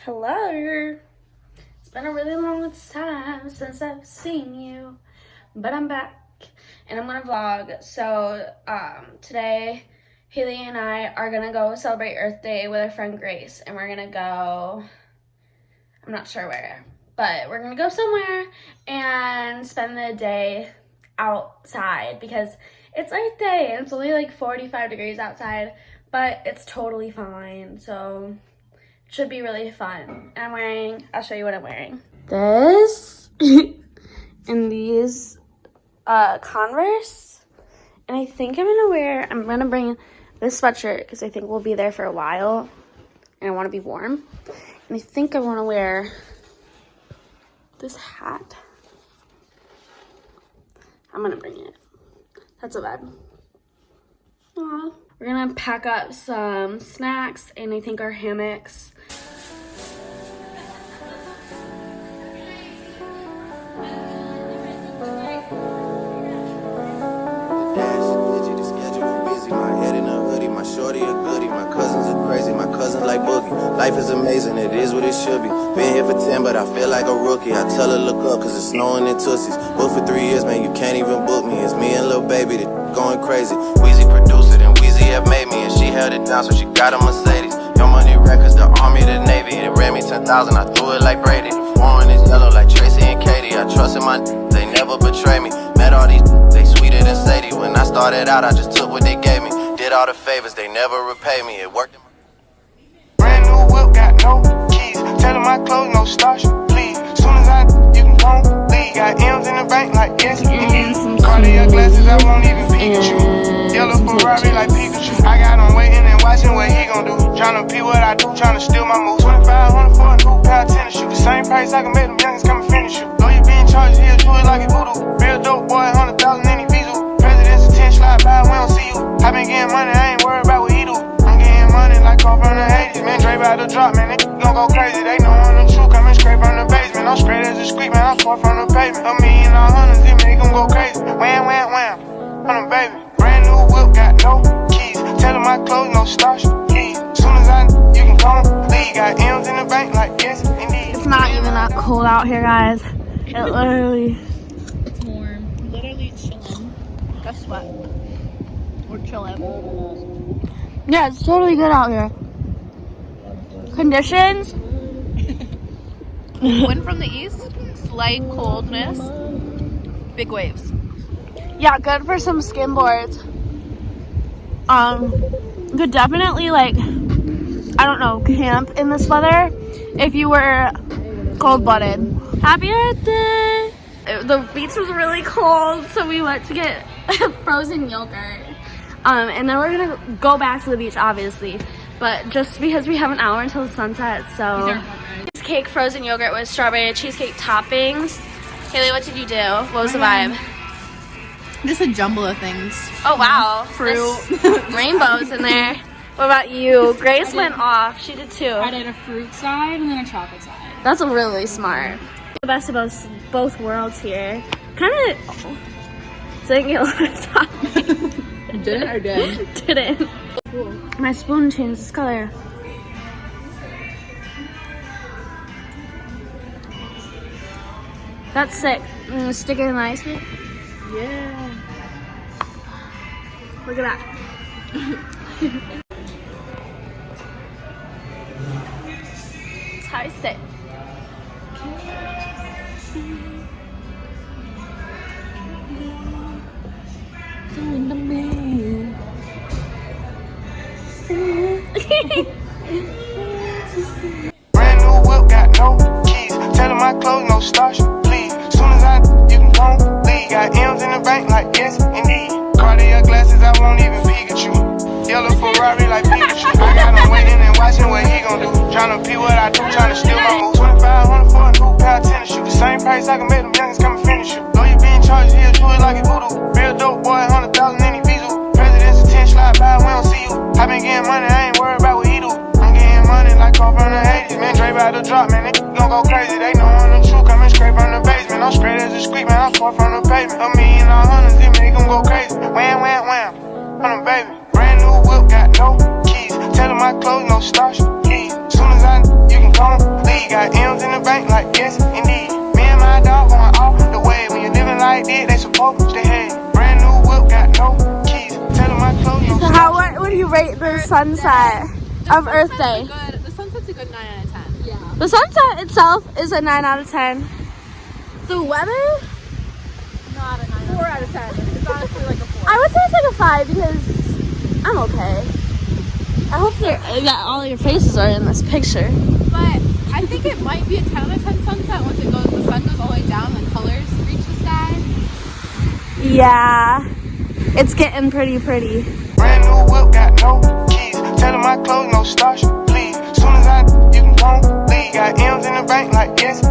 Hello. It's been a really long time since I've seen you, but I'm back and I'm gonna vlog. So today Haley and I are gonna go celebrate Earth Day with our friend Grace, and we're gonna go, I'm not sure where, but we're gonna go somewhere and spend the day outside because it's Earth Day and it's only like 45 degrees outside, but it's totally fine. So should be really fun. And I'll show you what I'm wearing. This and these Converse. And I think I'm gonna bring this sweatshirt because I think we'll be there for a while and I want to be warm. And I think I want to wear this hat. I'm gonna bring it. That's a vibe. Aww. We're gonna pack up some snacks and I think our hammocks. Shorty a goodie, my cousins are crazy, my cousins like boogie. Life is amazing, it is what it should be. Been here for 10, but I feel like a rookie. I tell her look up, cause it's snowing in Tootsies. Booked for 3 years, man, you can't even book me. It's me and Lil Baby that going crazy. Weezy produced it and Weezy have made me, and she held it down, so she got a Mercedes. Your Money Records, the Army, the Navy. It ran me 10,000, I threw it like Brady. The foreign is yellow like Tracy and Katie. I trust in my they never betray me. Met all these, they sweeter than Sadie. When I started out, I just took what they gave me. Did all the favors, they never repay me. It worked. Brand new whip, got no keys. Tell them my clothes, no starch, please. Soon as you can come, leave. Got M's in the bank, like yes, indeed. Cartier glasses, I won't even Pikachu. Yellow Ferrari, like Pikachu. I got him waiting and watching what he gon' do. Tryna pee what I do, tryna steal my moves. 2,500 for a new pair of tennis shoes. The same price I can make them youngins come and finish you. Though you being charged, he'll do it like a voodoo. Real dope boy, 100,000 in his visa. President's attention, slide by, we don't see you. I been getting money, I ain't worried about what he do. I'm getting money like off from the 80s. Man, Dre about to drop, man, they gon' go crazy. They know I'm the truth, coming straight from the basement. I'm straight as a street, man, I'm far from the pavement. A million all hundreds, it make them go crazy. Wham, wham, wham, on them baby. Brand new whip, got no keys. Tell them my clothes, no starch, please. Soon as you can come, leave. Got M's in the bank, like yes, indeed. It's not even that cold out here, guys. It literally... It's warm. Literally chilling. Guess what? We're chilling. Yeah, it's totally good out here. Conditions? Wind from the east, slight coldness, big waves. Yeah, good for some skimboards. Could definitely, like, I don't know, camp in this weather if you were cold-blooded. Happy Earth Day! The beach was really cold, so we went to get frozen yogurt. And then we're gonna go back to the beach, obviously, but just because we have an hour until the sunset, so. Cheesecake frozen yogurt with strawberry cheesecake toppings. Haley, what did you do? What was the vibe? Just a jumble of things. Oh wow, Fruit. Rainbows in there. What about you? Grace went off. She did too. I did a fruit side and then a chocolate side. That's really smart. The best of both worlds here. Kind of didn't get a lot of toppings. Did it or did? Didn't. Cool. My spoon changed its color. That's sick. Stick it in the ice cream. Yeah. Look at that. Taste it. Brand new whip, got no keys. Tell them my clothes, no starch, please. Soon as you can come, leave. Got M's in the bank, like yes, indeed. Cartier glasses, I won't even Pikachu. Yellow Ferrari, like Pikachu. I got him waiting and watching what he gon' do. Tryna pee what I do, tryna steal my moves. 2,500 for a new pair of tennis shoes. The same price I can make them youngins come and finish you. Though you being charged, he'll do it like a voodoo. Real dope boy, 100,000 in his visa. President's attention, slide by, we don't see you. I been getting money, I ain't worried about what he do. I'm getting money like off from the 80s. Man, Dre about to drop, man, they gon' go crazy. They know I'm the truth, coming straight from the basement. I'm straight as a street, man, I'm far from the pavement. A million all hundreds, it make them go crazy. Wham, wham, wham, on them baby. Brand new whip, got no keys. Tell them my clothes, no starch, please. Soon as you can come, leave. Got M's in the bank like yes, indeed. Me and my dog going off the way. When you're living like this, they supposed to stay. Brand new whip, got no keys. Tell them my clothes, no So what would you rate the sunset of Earth Day? The sunset's a good 9 out of 10. Yeah. The sunset itself is a 9 out of 10. The weather? Not a 9. 4 out of 10. It's honestly like a 4. I would say it's like a 5 because I'm okay. I hope that all your faces are in this picture. But I think it might be a 10 out of 10 sunset once the sun goes all the way down and the colors reach the sky. Yeah. It's getting pretty. Brand new whip, got no keys. Tell them my clothes, no starch, please. Soon as you can come, leave. Got M's in the bank like yes,